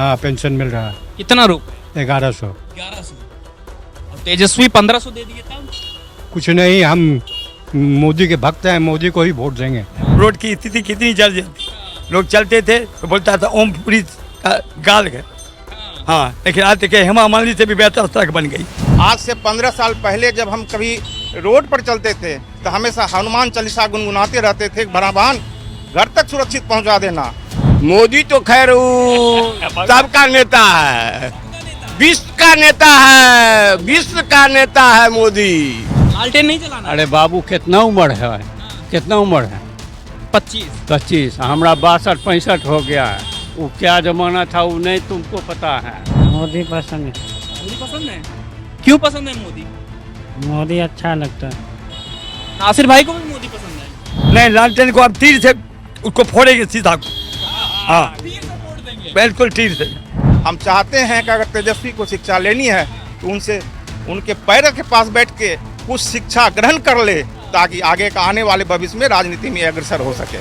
हाँ पेंशन मिल रहा है कितना रुपए? 1100। 1100। और तेजस्वी 1500 दे दिए था। कुछ नहीं, हम मोदी के भक्त हैं, मोदी को ही वोट देंगे। रोड की स्थिति कितनी जर्जर थी, लोग चलते थे तो बोलता था ओम पुरी का गाल है। हाँ, लेकिन आज देखिए हेमा मालिनी से भी बेहतर सड़क बन गई। आज से 15 साल पहले जब हम कभी रोड पर चलते थे तो हमेशा हनुमान चालीसा गुनगुनाते रहते थे, भगवान घर तक सुरक्षित पहुंचा देना। मोदी तो खैर सबका नेता है, विश्व का नेता है, विश्व का नेता है मोदी। लालटेन नहीं चलाना। अरे बाबू कितना उम्र है, कितना उम्र है? 25। हमारा 62-65 हो गया है। वो क्या जमाना था वो नहीं तुमको पता है। मोदी पसंद है। मोदी पसंद है? क्यों पसंद है मोदी? मोदी अच्छा लगता है। नासिर भाई को भी मोदी पसंद है? नहीं, लालटेन को अब तीर से उसको फोड़ेंगे सीधा। हाँ बिल्कुल तीर से। हम चाहते हैं कि अगर तेजस्वी को शिक्षा लेनी है तो उनसे उनके पैर के पास बैठ के कुछ शिक्षा ग्रहण कर ले, ताकि आगे का आने वाले भविष्य में राजनीति में अग्रसर हो सके।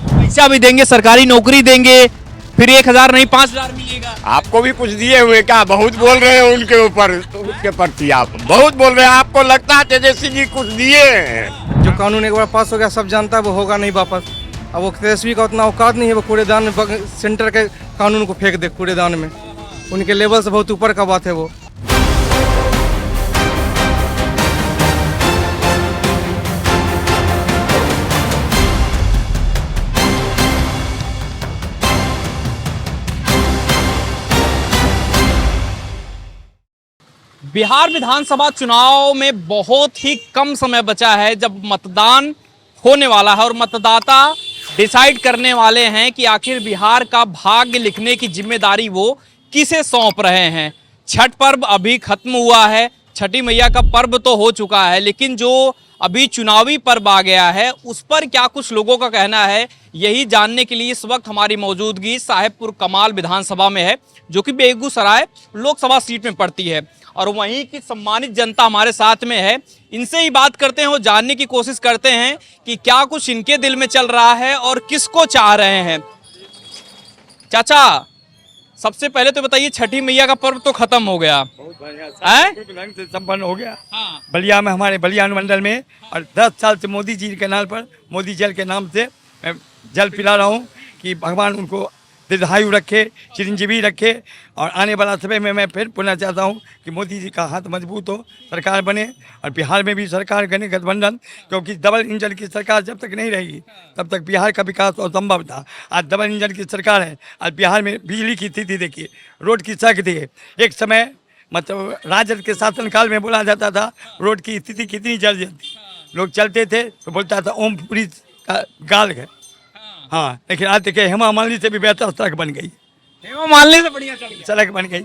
पैसा भी देंगे, सरकारी नौकरी देंगे, फिर 1000 नहीं 5000 मिलेगा। आपको भी कुछ दिए हुए क्या? बहुत बोल रहे हैं उनके ऊपर, उनके प्रति आप बहुत बोल रहे हैं। आपको लगता है तेजस्वी जी कुछ दिए हैं? जो कानून एक बार पास हो गया सब जानता है वो होगा नहीं वापस। अब वो तेजस्वी का उतना औकात नहीं है वो कूड़ेदान में सेंटर के कानून को फेंक दे कूड़ेदान में। उनके लेवल से बहुत ऊपर का बात है वो। बिहार विधानसभा चुनाव में बहुत ही कम समय बचा है जब मतदान होने वाला है और मतदाता डिसाइड करने वाले हैं कि आखिर बिहार का भाग्य लिखने की जिम्मेदारी वो किसे सौंप रहे हैं। छठ पर्व अभी खत्म हुआ है, छठी मैया का पर्व तो हो चुका है, लेकिन जो अभी चुनावी पर्व आ गया है उस पर क्या कुछ लोगों का कहना है, यही जानने के लिए इस वक्त हमारी मौजूदगी साहेबपुर कमाल विधानसभा में है, जो कि बेगूसराय लोकसभा सीट में पड़ती है। और वहीं की सम्मानित जनता हमारे साथ में है, इनसे ही बात करते हैं, वो जानने की कोशिश करते हैं कि क्या कुछ इनके दिल में चल रहा है और किसको चाह रहे हैं। चाचा, सबसे पहले तो बताइए, छठी मैया का पर्व तो खत्म हो गया, ढंग से संपन्न हो गया। हाँ। बलिया में, हमारे बलिया अनुमंडल में, और 10 साल से मोदी जी के नाम पर, मोदी जल के नाम से मैं जल पिला रहा हूँ कि भगवान उनको दीर्घायु रखे, चिरंजीवी रखे। और आने वाला समय में मैं फिर पुनः चाहता हूँ कि मोदी जी का हाथ मजबूत हो, सरकार बने, और बिहार में भी सरकार बने गठबंधन, क्योंकि डबल इंजन की सरकार जब तक नहीं रहेगी तब तक बिहार का विकास असंभव था। आज डबल इंजन की सरकार है। आज बिहार में बिजली की स्थिति देखिए, रोड की सड़क देखिए। एक समय मतलब राजद के शासनकाल में बोला जाता था रोड की स्थिति कितनी जर्जर थी, लोग चलते थे तो बोलता था ओम पुरी का गाल है। हाँ, लेकिन आज देखिए हेमा मालिनी से भी बेहतर सड़क बन गई। हेमा मालिनी से बढ़िया सड़क बन गई।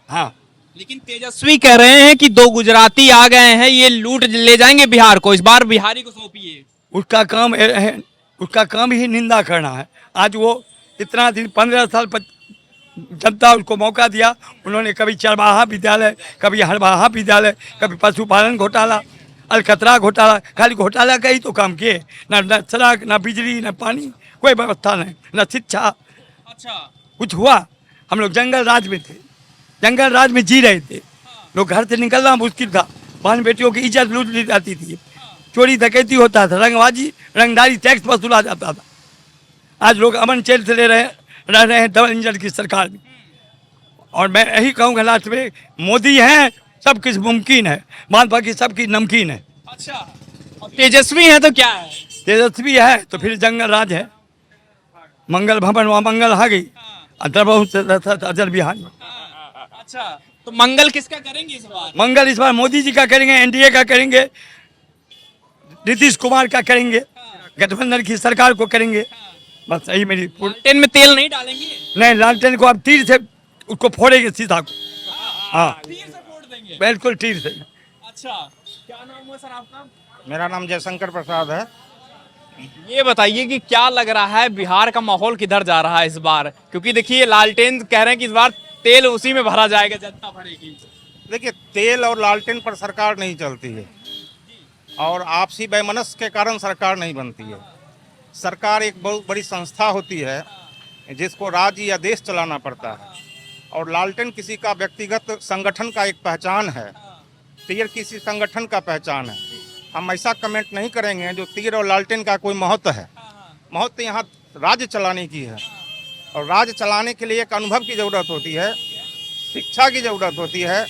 हाँ, लेकिन तेजस्वी कह रहे हैं कि 2 गुजराती आ गए हैं, ये लूट ले जाएंगे बिहार को, इस बार बिहारी को सौंपिए। उसका काम है, उसका काम ही निंदा करना है। आज वो इतना दिन 15 साल जनता उसको मौका दिया, उन्होंने कभी चरवाहा विद्यालय, कभी हरवाहा विद्यालय, कभी पशुपालन घोटाला, अलकतरा घोटाला, खाली घोटाला का ही तो काम किए। न सड़क, न बिजली, न पानी, कोई व्यवस्था नहीं, न शिक्षा। अच्छा, कुछ हुआ? हम लोग जंगल राज में थे, जंगल राज में जी रहे थे। लोग घर से निकलना मुश्किल था, बहन बेटियों की इज्जत लूट ली जाती थी, चोरी डकैती होता था, रंगबाजी रंगदारी टैक्स वसूला जाता था। आज लोग अमन चैन से रह रहे हैं डबल इंजन की सरकार में। और मैं यही कहूँगा लास्ट में, मोदी हैं सब कुछ मुमकिन है, बात बाकी सबकी नमकीन है। अच्छा, अब तेजस्वी है तो क्या है? तेजस्वी है तो फिर जंगल राज है, मंगल भवन वहाँ मंगल आ गई, अजर बिहार में। अच्छा, तो मंगल किसका करेंगे इस बार? मंगल इस बार मोदी जी का करेंगे, एनडीए का करेंगे, नीतीश कुमार का करेंगे, गठबंधन की सरकार को करेंगे। बस यही मेरी। लालटेन में तेल नहीं डालेंगे? नहीं, लालटेन को अब तीर से उसको फोड़ेंगे सीधा। हाँ, तीर से फोड़ देंगे? बिल्कुल तीर से। अच्छा, क्या नाम हुआ सर आपका? मेरा नाम जयशंकर प्रसाद है। ये बताइए कि क्या लग रहा है, बिहार का माहौल किधर जा रहा है इस बार? क्योंकि देखिए लालटेन कह रहे हैं कि इस बार तेल उसी में भरा जाएगा, जनता भरेगी। देखिए, तेल और लालटेन पर सरकार नहीं चलती है, और आपसी वैमनस्य के कारण सरकार नहीं बनती है। सरकार एक बहुत बड़ी संस्था होती है जिसको राज्य या देश चलाना पड़ता है। और लालटेन किसी का व्यक्तिगत संगठन का एक पहचान है, तीर किसी संगठन का पहचान है। हम ऐसा कमेंट नहीं करेंगे जो तीर और लालटेन का कोई महत्व है। महत्व यहाँ राज्य चलाने की है, और राज्य चलाने के लिए एक अनुभव की ज़रूरत होती है, शिक्षा की ज़रूरत होती है।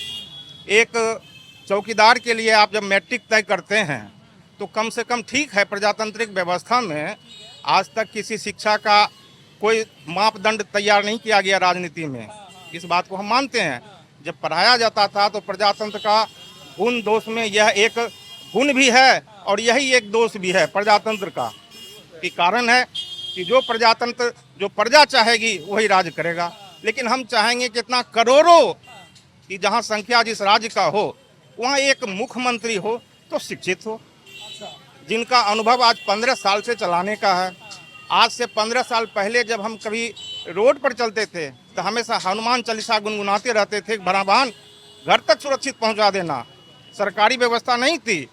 एक चौकीदार के लिए आप जब मैट्रिक तय करते हैं तो कम से कम ठीक है, प्रजातांत्रिक व्यवस्था में आज तक किसी शिक्षा का कोई मापदंड तैयार नहीं किया गया राजनीति में। इस बात को हम मानते हैं। जब पढ़ाया जाता था तो प्रजातंत्र का गुण दोष में यह एक गुण भी है और यही एक दोष भी है प्रजातंत्र का, कि कारण है कि जो प्रजातंत्र, जो प्रजा चाहेगी वही राज करेगा। लेकिन हम चाहेंगे कि इतना करोड़ों कि जहाँ संख्या जिस राज्य का हो वहाँ एक मुख्यमंत्री हो तो शिक्षित हो, जिनका अनुभव आज 15 साल से चलाने का है। आज से 15 साल पहले जब हम कभी रोड पर चलते थे तो हमेशा हनुमान चालीसा गुनगुनाते रहते थे, भगवान घर तक सुरक्षित पहुंचा देना। सरकारी व्यवस्था नहीं थी,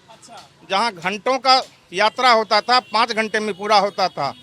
जहां घंटों का यात्रा होता था 5 घंटे में पूरा होता था।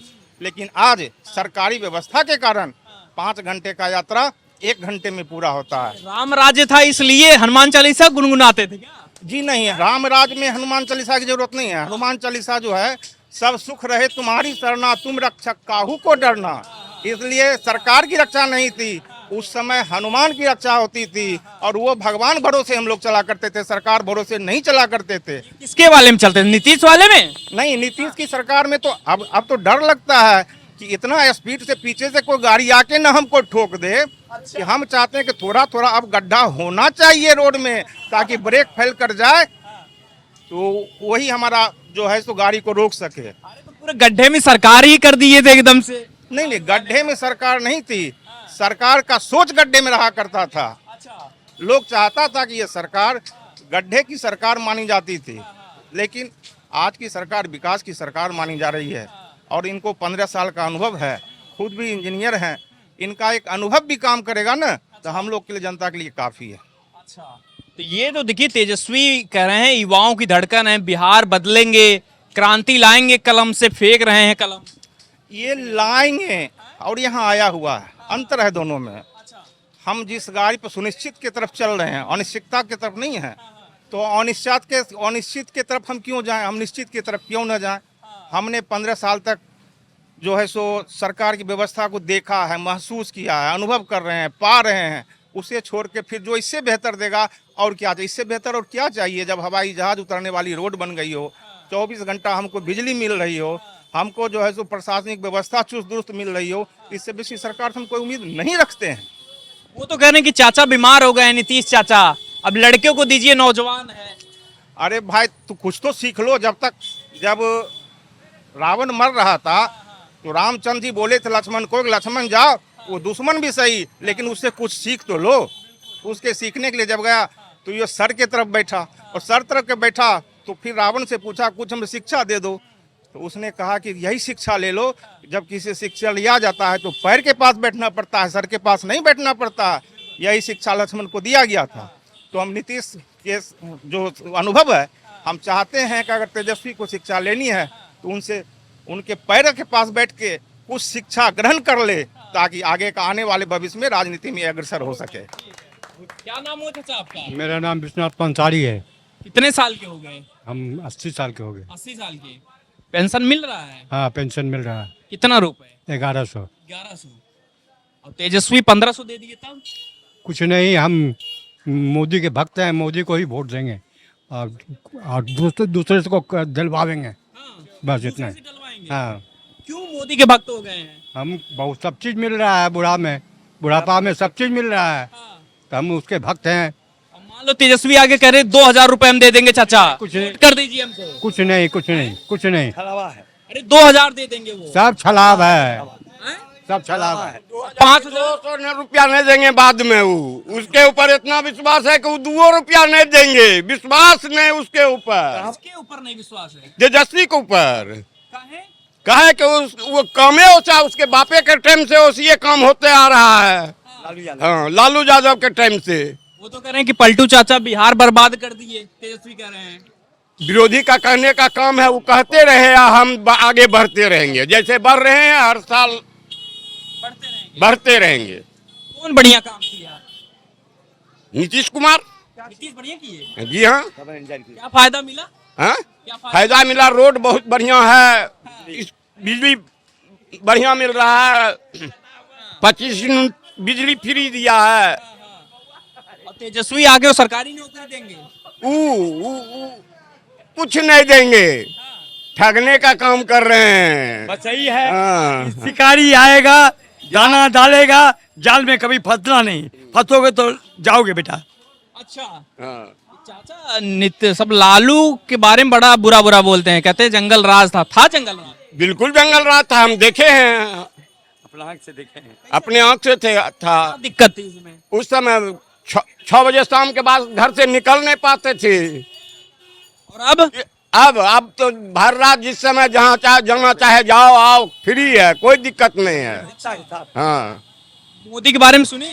लेकिन आज सरकारी व्यवस्था के कारण 5 घंटे का यात्रा 1 घंटे में पूरा होता है। राम राज्य था इसलिए हनुमान चालीसा गुनगुनाते थे क्या? जी नहीं, राम राज में हनुमान चालीसा की जरूरत नहीं है। हनुमान चालीसा जो है, सब सुख रहे तुम्हारी शरणा, तुम रक्षक काहू को डरना। इसलिए सरकार की रक्षा नहीं थी, उस समय हनुमान की रक्षा होती थी, और वो भगवान भरोसे हम लोग चला करते थे, सरकार भरोसे नहीं चला करते थे। किसके वाले में चलते थे? नीतीश वाले में? नहीं, नीतीश की सरकार में तो अब तो डर लगता है कि इतना स्पीड से पीछे से कोई गाड़ी आके न हमको ठोक दे। कि हम चाहते हैं कि थोड़ा थोड़ा अब गड्ढा होना चाहिए रोड में, ताकि ब्रेक फेल कर जाए तो वही हमारा जो है सो गाड़ी को रोक सके। अरे तो पूरे गड्ढे में सरकार ही कर दिए थे एकदम से। नहीं, गड्ढे में सरकार नहीं थी, सरकार का सोच गड्ढे में रहा करता था। लोग चाहता था कि ये सरकार गड्ढे की सरकार मानी जाती थी, लेकिन आज की सरकार विकास की सरकार मानी जा रही है। और इनको 15 साल का अनुभव है, खुद भी इंजीनियर हैं, इनका एक अनुभव भी काम करेगा ना, तो हम लोग के लिए, जनता के लिए काफ़ी है। तो ये तो देखिए, तेजस्वी कह रहे हैं युवाओं की धड़कन है, बिहार बदलेंगे, क्रांति लाएंगे, कलम से फेंक रहे हैं कलम। ये लाएंगे और यहाँ आया हुआ है, अंतर है दोनों में। हम जिस गाड़ी पर सुनिश्चित की तरफ चल रहे हैं, अनिश्चितता की तरफ नहीं है, तो अनिश्चित के तरफ हम क्यों जाएं, हम निश्चित की तरफ क्यों न जाएं। हमने 15 साल तक जो है सो सरकार की व्यवस्था को देखा है, महसूस किया है, अनुभव कर रहे हैं, पा रहे हैं। उसे छोड़ के फिर जो इससे बेहतर देगा, और क्या चाहिए, इससे बेहतर और क्या चाहिए। जब हवाई जहाज उतरने वाली रोड बन गई हो, 24 घंटा हमको बिजली मिल रही हो, हमको जो है सो प्रशासनिक व्यवस्था चुस्त दुरुस्त मिल रही हो, इससे बेसी सरकार से हम कोई उम्मीद नहीं रखते हैं। वो तो कह रहे हैं कि चाचा बीमार हो गए, नीतीश चाचा, अब लड़कियों को दीजिए, नौजवान है। अरे भाई, तू कुछ तो सीख लो। जब रावण मर रहा था तो रामचंद्र जी बोले थे लक्ष्मण को, लक्ष्मण जाओ, वो दुश्मन भी सही लेकिन उससे कुछ सीख तो लो। उसके सीखने के लिए जब गया तो ये सर के तरफ बैठा, और सर तरफ के बैठा तो फिर रावण से पूछा कुछ हमें शिक्षा दे दो। तो उसने कहा कि यही शिक्षा ले लो, जब किसी शिक्षा लिया जाता है तो पैर के पास बैठना पड़ता है, सर के पास नहीं बैठना पड़ता। यही शिक्षा लक्ष्मण को दिया गया था। तो हम नीतीश के जो अनुभव है, हम चाहते हैं कि अगर तेजस्वी को शिक्षा लेनी है तो उनसे उनके पैर के पास बैठ के कुछ शिक्षा ग्रहण कर ले, ताकि आगे का आने वाले भविष्य में राजनीति में अग्रसर हो सके। क्या नाम हो चाचा आपका? मेरा नाम विश्वनाथ पंसारी है। कितने साल के हो गए? हम 80 साल के हो गए। 80 साल के। पेंशन मिल रहा है? हाँ, पेंशन मिल रहा है। कितना रुपए? 1100। 1100। और तेजस्वी 1500 दे दिए तब? कुछ नहीं, हम मोदी के भक्त हैं, मोदी को ही वोट देंगे, और दूसरे को दिलवाएंगे, बस इतना ही। हाँ। क्यों मोदी के भक्त हो गए हैं? हम बहुत सब चीज़ मिल रहा है, बुढ़ापा में सब चीज़ मिल रहा है, तो हम उसके भक्त हैं। मान लो तेजस्वी आगे कह रहे 2000 रुपए हम दे देंगे चाचा, कुछ वोट कर दीजिए हमको। कुछ नहीं, कुछ नहीं, कुछ नहीं। अरे 2000 दे देंगे वो। सब छलाव है, सब छलाव है। 200 रुपया नहीं देंगे बाद में। वो उसके ऊपर इतना विश्वास है कि वो 2 रुपया नहीं देंगे। विश्वास नहीं उसके ऊपर। इसके ऊपर नहीं विश्वास है? तेजस्वी के ऊपर काहे? कहे कि वो कामे होता, उसके बापे के टाइम से उसी काम होते आ रहा है। हाँ, लालू यादव के टाइम से। वो तो कह रहे हैं कि पलटू चाचा बिहार बर्बाद कर दिए, तेजस्वी कह रहे हैं। विरोधी का कहने का काम है, वो कहते रहे, हम आगे बढ़ते रहेंगे, जैसे बढ़ रहे हैं हर साल बढ़ते रहे। बढ़ते रहेंगे। कौन बढ़िया काम किया? नीतीश कुमार। नीतीश बढ़िया किए। जी हाँ। क्या फायदा मिला? हाँ, क्या फायदा मिला, रोड बहुत बढ़िया है, इस बिजली बढ़िया मिल रहा है, 25 यूनिट बिजली फ्री दिया है। और तेजस्वी आगे वो सरकारी नौकरी देंगे। ऊ कुछ नहीं देंगे, ठगने का काम कर रहे हैं। बस यही है, हाँ। शिकारी आएगा, दाना डालेगा, जाल में कभी फंसना नहीं, फंसोगे तो जाओगे बेटा। अच्छा हाँ। चाचा, नित्य सब लालू के बारे में बड़ा बुरा बुरा बोलते हैं, कहते हैं जंगल राज था जंगल राज? बिल्कुल जंगल राज था, हम देखे हैं, अपना आँख से देखे हैं, अपने आंख से था। क्या दिक्कत थी उसमें? उस समय 6 बजे शाम के बाद घर से निकल नहीं पाते थे। और अब तो भर रात जिस समय जहाँ चाहे जाना चाहे जाओ आओ, फ्री है, कोई दिक्कत नहीं है। हाँ। मोदी के बारे में सुने?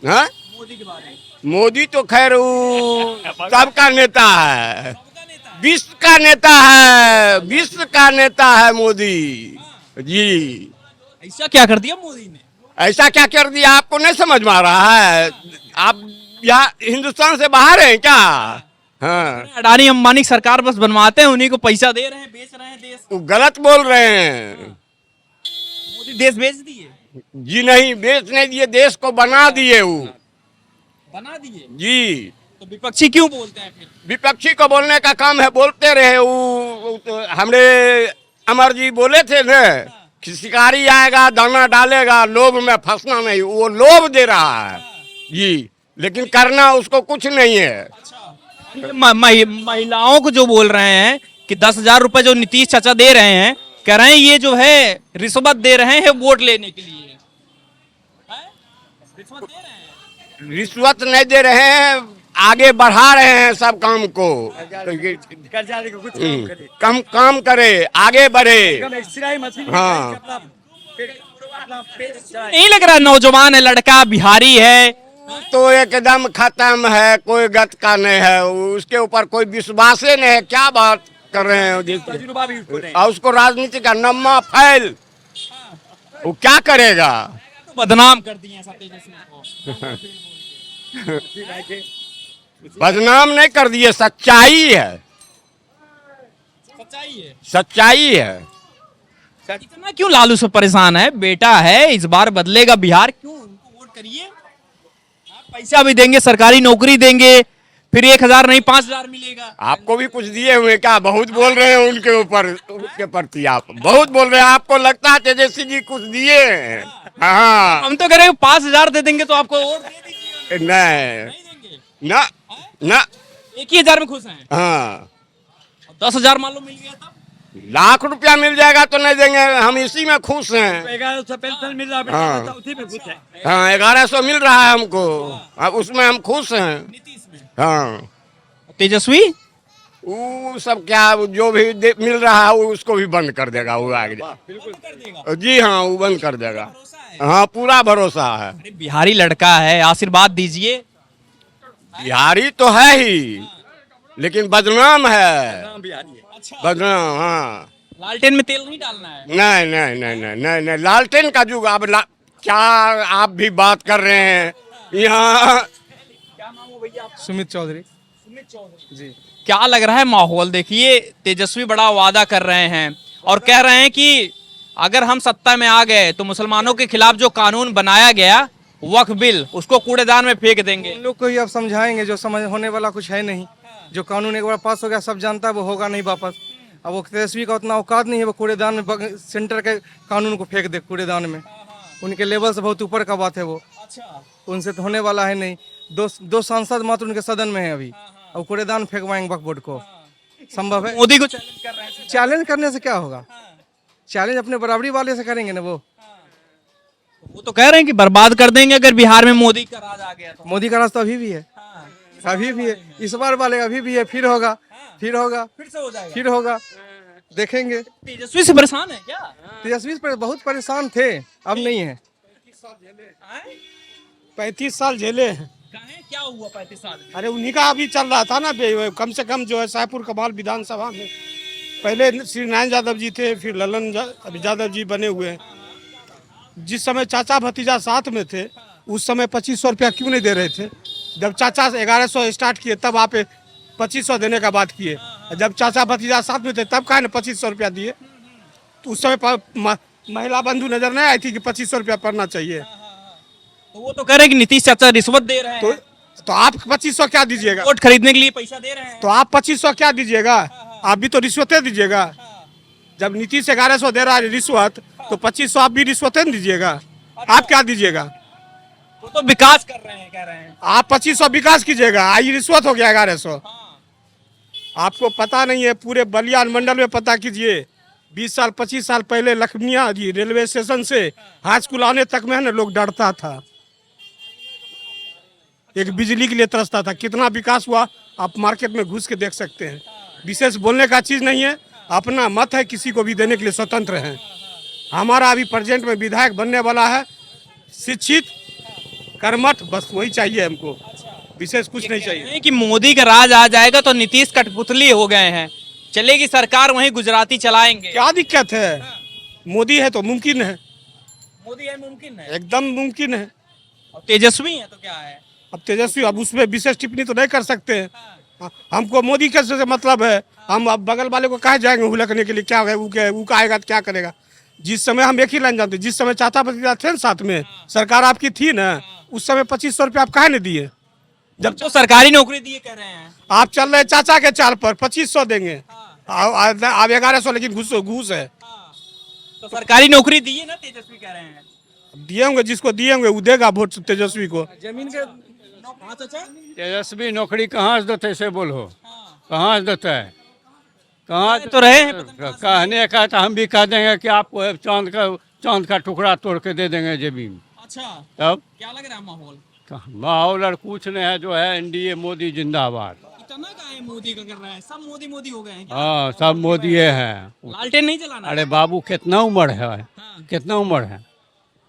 हाँ? मोदी के बारे में? मोदी तो खैर वो सबका नेता है, विश्व का नेता है, विश्व का नेता है मोदी जी। ऐसा क्या कर दिया मोदी ने? ऐसा क्या कर दिया आपको नहीं समझ में आ रहा है? आप यहाँ हिंदुस्तान से बाहर हैं क्या? हाँ। अडानी अंबानी की सरकार बस बनवाते हैं, उन्हीं को पैसा दे रहे हैं, बेच रहे हैं देश। वो गलत बोल रहे हैं। मोदी देश बेच दिए? जी नहीं, बेच नहीं दिए, देश को बना दिए वो। बना दिए जी। तो विपक्षी क्यों बोलते हैं फिर? विपक्षी को बोलने का काम है, बोलते रहे। वो तो हमरे अमर जी बोले थे ना कि शिकारी आएगा, दाना डालेगा, लोभ में फंसना नहीं, वो लोभ दे रहा है जी, लेकिन करना उसको कुछ नहीं है। महिलाओं को जो बोल रहे हैं कि 10,000 रुपए जो नीतीश चाचा दे रहे हैं, कह रहे हैं ये जो है रिश्वत दे रहे हैं वोट लेने के लिए। रिश्वत दे रहे हैं? रिश्वत नहीं दे रहे हैं, आगे बढ़ा रहे हैं सब काम को। कम काम करे, आगे बढ़े। हाँ। नहीं लग रहा नौजवान है, लड़का बिहारी है तो एकदम खत्म है, कोई गत का नहीं है, उसके ऊपर कोई विश्वास ही नहीं है। क्या बात कर रहे हैं? और उसको राजनीति का नम्मा फैल, वो क्या करेगा? बदनाम कर दिए तेजस्वी को। बदनाम नहीं कर दिए, सच्चाई है, सच्चाई है। सच्चाई है। इतना क्यों लालू से परेशान है? बेटा है, इस बार बदलेगा बिहार, क्यों उनको वोट करिए। पैसा भी देंगे, सरकारी नौकरी देंगे, फिर 1,000 नहीं 5,000 मिलेगा। आपको भी कुछ दिए हुए क्या? बहुत बोल रहे हैं उनके ऊपर, उनके प्रति आप बहुत बोल रहे हैं। आपको लगता है तेजस्वी जी कुछ दिए हैं? हाँ। हम तो कह रहे हैं 5,000 दे देंगे तो आपको वोट दे दीजिए। नहीं, ना ना, 1,000 में खुश हैं? हाँ। 10,000 मान लो मिल गया था, लाख रुपया मिल जाएगा तो नहीं देंगे, हम इसी में खुश हैं। 1100 पेंशन मिल रहा है, हाँ। उसी में खुश है। हाँ, 1100 मिल रहा है हमको, अब उसमें हम खुश हैं। नीतीश में। हाँ। तेजस्वी वो सब क्या, जो भी मिल रहा है वो उसको भी बंद कर देगा वो आगे। जी हाँ, वो बंद कर देगा। हाँ, पूरा भरोसा है। अरे बिहारी लड़का है, आशीर्वाद दीजिए। बिहारी तो है ही, लेकिन बदनाम है, बदनाम। हाँ। लालटेन में तेल नहीं डालना है। नहीं नहीं नहीं नहीं नहीं नहीं, लालटेन का युग। अब क्या आप भी बात कर रहे हैं यहाँ? क्या नाम हो भैया? सुमित चौधरी। सुमित चौधरी जी। क्या लग रहा है माहौल? देखिए तेजस्वी बड़ा वादा कर रहे हैं और कह रहे हैं कि अगर हम सत्ता में आ गए तो मुसलमानों के खिलाफ जो कानून बनाया गया वक्फ बिल, उसको कूड़ेदान में फेंक देंगे। उन लोग को ही अब समझाएंगे, जो समझ होने वाला कुछ है नहीं। जो कानून एक बार पास हो गया, सब जानता है वो होगा नहीं वापस। अब वो तेजस्वी का उतना औकात नहीं है, वो कूड़ेदान में सेंटर के कानून को फेंक दे कूड़ेदान में। उनके लेवल से बहुत ऊपर का बात है वो। उनसे तो होने वाला है नहीं। दो सांसद मात्र उनके सदन में है अभी, अब कूड़ेदान फेंकवाएंगे वक्फ बोर्ड को, संभव है? मोदी को चैलेंज कर रहे हैं। चैलेंज करने से क्या होगा? चैलेंज अपने बराबरी वाले से करेंगे ना वो तो कह रहे हैं कि बर्बाद कर देंगे अगर बिहार में मोदी का राज आ गया तो। मोदी का रास्ता अभी भी है, अभी भी है, इस बार वाले अभी भी है, फिर होगा, फिर होगा, फिर से हो जाएगा, फिर होगा, देखेंगे। तेजस्वी से परेशान है क्या? तेजस्वी पर बहुत परेशान थे, अब नहीं है। 35 साल झेले हैं। क्या हुआ 35 साल? अरे उन्हीं का अभी चल रहा था ना, कम से कम जो है सायपुर कमाल विधानसभा में पहले श्री नारायण यादव जी थे, फिर ललन यादव जी बने हुए हैं। जिस समय चाचा भतीजा साथ में थे उस समय 2500 रुपया क्यों नहीं दे रहे थे? जब चाचा 1100 स्टार्ट किए तब आप 2500 देने का बात किए। जब चाचा भतीजा साथ में थे तब कहा ना 2500 रुपया दिए? तो उस समय महिला बंधु नजर नहीं आई थी कि 2500 रुपया पड़ना चाहिए? तो वो तो कह रहे हैं कि नीतीश चाचा रिश्वत दे रहे हैं, तो आप 2500 क्या दीजिएगा? वोट खरीदने के लिए पैसा दे रहे हैं। तो आप 2500 क्या दीजिएगा? आप भी तो रिश्वतें दीजिएगा। जब नीतीश 1100 दे रहा है रिश्वत, तो 2500 आप भी रिश्वतें दीजिएगा। आप क्या दीजिएगा? वो तो विकास कर रहे हैं, कह रहे हैं। आप 2500 विकास कीजिएगा, आई रिश्वत हो गया 1100। आपको पता नहीं है, पूरे बलिया मंडल में पता कीजिए। 20 साल 25 साल पहले लखमिया जी रेलवे स्टेशन से हाई स्कूल आने तक में है ना लोग डरता था, एक बिजली के लिए तरसता था। कितना विकास हुआ आप मार्केट में घुस के देख सकते हैं। विशेष बोलने का चीज नहीं है, अपना मत है, किसी को भी देने के लिए स्वतंत्र हैं। हमारा अभी प्रेजेंट में विधायक बनने वाला है शिक्षित कर्मठ, बस वही चाहिए हमको, विशेष कुछ नहीं चाहिए। नहीं कि मोदी का राज आ जाएगा तो नीतीश कठपुतली हो गए हैं, चलेगी सरकार वहीं गुजराती चलाएंगे। क्या दिक्कत है? मोदी है तो मुमकिन है, मोदी है मुमकिन है, एकदम मुमकिन है। और तेजस्वी है तो क्या है? अब तेजस्वी, अब उसमें विशेष टिप्पणी तो नहीं कर सकते हैं। हमको मोदी के से मतलब है, हम अब बगल वाले को कहे जाएंगे हुलकने के लिए? क्या है वो आएगा तो क्या करेगा? जिस समय हम एक ही लाइन जानते, जिस समय चाचा भतीजा थे ना साथ में, सरकार आपकी थी ना, उस समय 2500 रुपया आप काहे नहीं दिए? जब तो सरकारी नौकरी दिए कह रहे हैं। आप चल रहे चाचा के चाल पर 2500 देंगे, अब 1100, लेकिन घूस है। तो सरकारी नौकरी दिए ना, तेजस्वी कह रहे हैं। दिए होंगे, जिसको दिए होंगे वो देगा वोट तेजस्वी को। जमीन के चाचा तेजस्वी नौकरी कहाँ से देते से बोलो, कहाँ से देता है? कहाँ तो रहे हैं कहने का तो हम भी कह देंगे कि आपको चांद का टुकड़ा तोड़ के दे देंगे जमीन। अच्छा, तब क्या लग रहा है माहौल? माहौल और कुछ नहीं है, जो है एनडीए मोदी जिंदाबाद। इतना का है मोदी का कर रहा है, सब मोदी मोदी हो गए हैं क्या? हाँ, सब मोदी है। लालटेन नहीं चलाना? अरे बाबू कितना उम्र है, कितना उम्र है?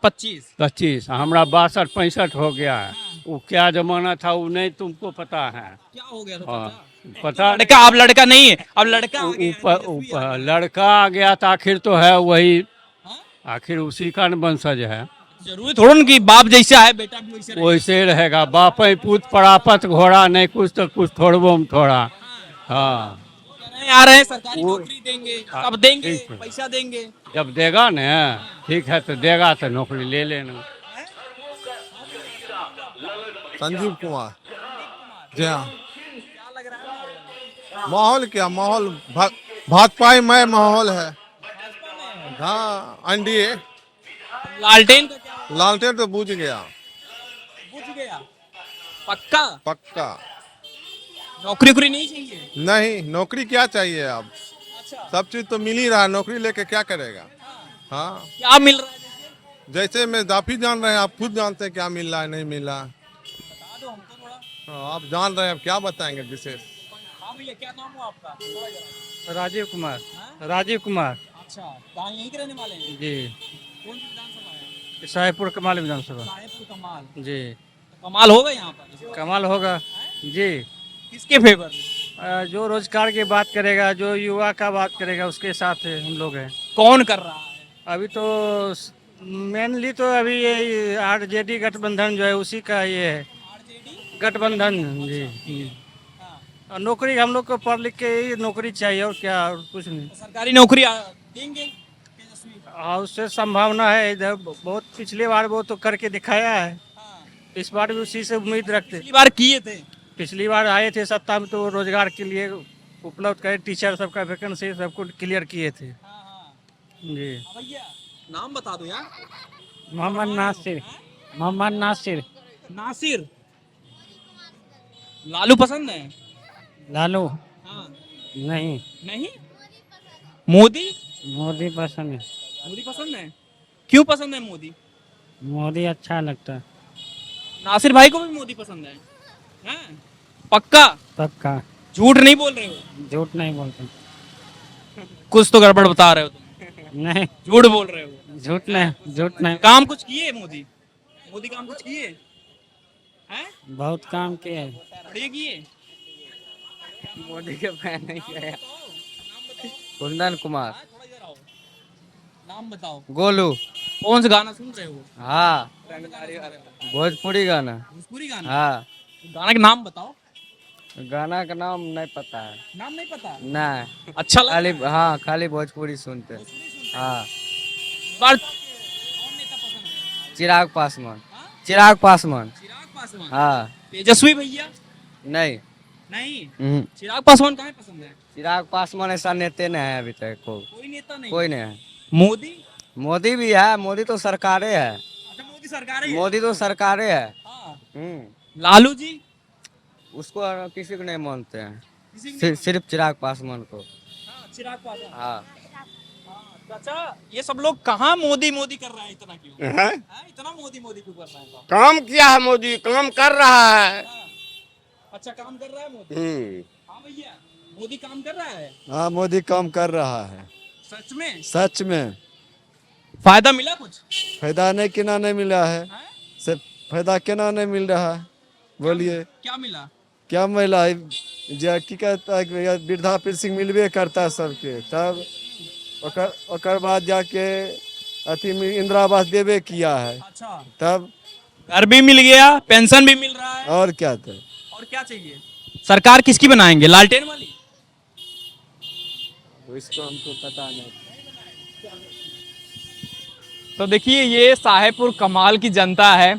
25। हमारा 62-65 हो गया है। वो क्या जमाना था वो नहीं तुमको पता है? क्या हो गया था हाँ, चाचा? पता लड़का, अब लड़का नहीं है, अब लड़का आ गया है, ऊपर लड़का आ गया था, आखिर तो है वही, हाँ? आखिर उसी का न वंशज है। जरूरी थोड़ा ना कि बाप जैसा है बेटा भी वैसे रहेगा। वैसे रहेगा, बाप ही पूत परापत घोड़ा, नहीं कुछ तो कुछ थोड़बो में थोड़ा। हाँ, आ रहे हैं, सरकारी नौकरी देंगे, हाँ, सब देंगे, ठीक है। पैसा देंगे। जब देगा ना, ठीक है तो देगा तो नौकरी ले लेना। संजीव कुमार जी हाँ। माहौल क्या माहौल, भाजपा में माहौल है। हाँ, एनडीए। लालटेन का क्या लालटेन तो बुझ गया, बुझ गया? पक्का पक्का। नौकरी उकरी नहीं चाहिए? नहीं, नौकरी क्या चाहिए अब? अच्छा, सब चीज तो मिल ही रहा है, नौकरी लेके क्या करेगा? हाँ, क्या मिल रहा है? जैसे मैं आप ही जान रहे हैं, आप खुद जानते हैं क्या मिल रहा है नहीं मिल रहा है। बता दो हमको थोड़ा। हाँ, आप जान रहे हैं, अब क्या बताएंगे विशेष। हाँ भैया, क्या नाम हुआ आपका? राजीव कुमार। हाँ? राजीव कुमार अच्छा, कहाँ यहीं के रहने वाले हैं? जी, कौन सी विधानसभा है? शाहपुर कमाल विधानसभा साहेबपुर कमाल। जी। तो कमाल होगा यहाँ पर? कमाल होगा जी। किसके फेवर में? जो रोजगार की बात करेगा, जो युवा का बात करेगा, उसके साथ हम लोग हैं। कौन कर रहा है? अभी तो मेनली तो अभी ये आरजेडी गठबंधन जो है उसी का ये है, गठबंधन जी। और नौकरी हम लोग को पढ़ लिख के ही नौकरी चाहिए, और क्या, और कुछ नहीं। सरकारी नौकरी देंगे तेजस्वी? हाँ, उससे संभावना है। इधर बहुत पिछले बार वो तो करके दिखाया है, इस बार भी उसी से उम्मीद रखते। पिछली बार किए थे? पिछली बार आए थे सत्ता में तो रोजगार के लिए उपलब्ध करे, टीचर सबका वैकेंसी सबको क्लियर किए थे जी। भैया नाम बता दो यार। मोहम्मद नासिर। मोहम्मद नासिर। नासिर। लालू पसंद है? लालू हाँ। नहीं, नहीं? मोदी? मोदी पसंद है। मोदी पसंद है? क्यों पसंद है मोदी? मोदी अच्छा लगता है। नासिर भाई को भी मोदी पसंद है? हैं? पक्का? पक्का, झूठ नहीं बोल रहे हो? झूठ नहीं बोलते। कुछ तो गड़बड़ बता रहे हो तुम। नहीं, झूठ बोल रहे हो? झूठ नहीं, झूठ नहीं। काम कुछ किए मोदी? मोदी काम कुछ किए हैं? बहुत काम किए। बढ़िया किए? मोदी के फैन नहीं है। कुंदन कुमार। नाम बताओ। गोलू। कौन सा गाना सुन रहे हो? हाँ भोजपुरी गाना। भोजपुरी गाना? हाँ गाना का नाम बताओ। गाना का नाम नहीं पता है। नाम नहीं पता? नहीं अच्छा लगा? खाली हाँ खाली भोजपुरी सुनते हैं। हाँ इस बार कौन नेता पसंद है? चिराग पासवान। चिराग पासवान। चिराग पासवान? हाँ तेजस्वी भैया? नहीं नहीं। चिराग पासवान काहे पसंद है? चिराग पासवान ऐसा नेता नहीं है अभी तक कोई नेता नहीं? कोई नहीं है। मोदी? मोदी भी है, मोदी तो सरकारें है। अच्छा मोदी सरकार ही है? मोदी तो सरकारें है। हाँ। लालू जी? उसको किसी को नहीं मानते हैं, किसी को नहीं सिर्फ चिराग पासवान को। हाँ, चिराग पासवान। हाँ अच्छा ये सब लोग कहाँ मोदी मोदी कर रहे हैं इतना क्यों? हैं? हाँ, इतना मोदी मोदी क्यों कर रहे हैं? काम किया है मोदी, काम कर रहा है। अच्छा काम कर रहा है मोदी? हाँ भैया मोदी काम कर रहा है? हाँ मोदी काम कर रहा है, सच में? सच में। फायदा मिला कुछ? फायदा नहीं किना नहीं मिला है, हैं? सिर्फ फायदा केना नहीं मिल रहा है, बोलिए क्या मिला? क्या मिला है? जो की कहता है कि वृद्धा पेंशन मिलबे करता है सबके, तब ओकर बाद जाके अथी में इंदिरा आवास देवे किया है, अच्छा तब घर भी मिल गया, पेंशन भी मिल रहा है, और क्या तो और क्या चाहिए? सरकार किसकी बनाएंगे? लालटेन वाली? इसको हमको पता नहीं। तो देखिए ये साहेबपुर कमाल की जनता है।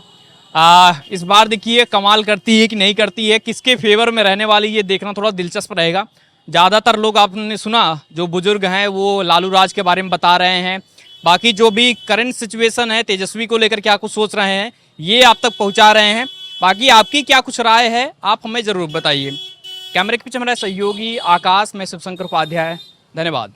इस बार देखिए कमाल करती है कि नहीं करती है, किसके फेवर में रहने वाली ये देखना थोड़ा दिलचस्प रहेगा। ज़्यादातर लोग आपने सुना जो बुजुर्ग हैं वो लालू राज के बारे में बता रहे हैं, बाकी जो भी करंट सिचुएशन है तेजस्वी को लेकर क्या कुछ सोच रहे हैं ये आप तक पहुंचा रहे हैं। बाकी आपकी क्या कुछ राय है आप हमें ज़रूर बताइए। कैमरे के पीछे हमारा सहयोगी आकाश, मैं शिवशंकर उपाध्याय, धन्यवाद।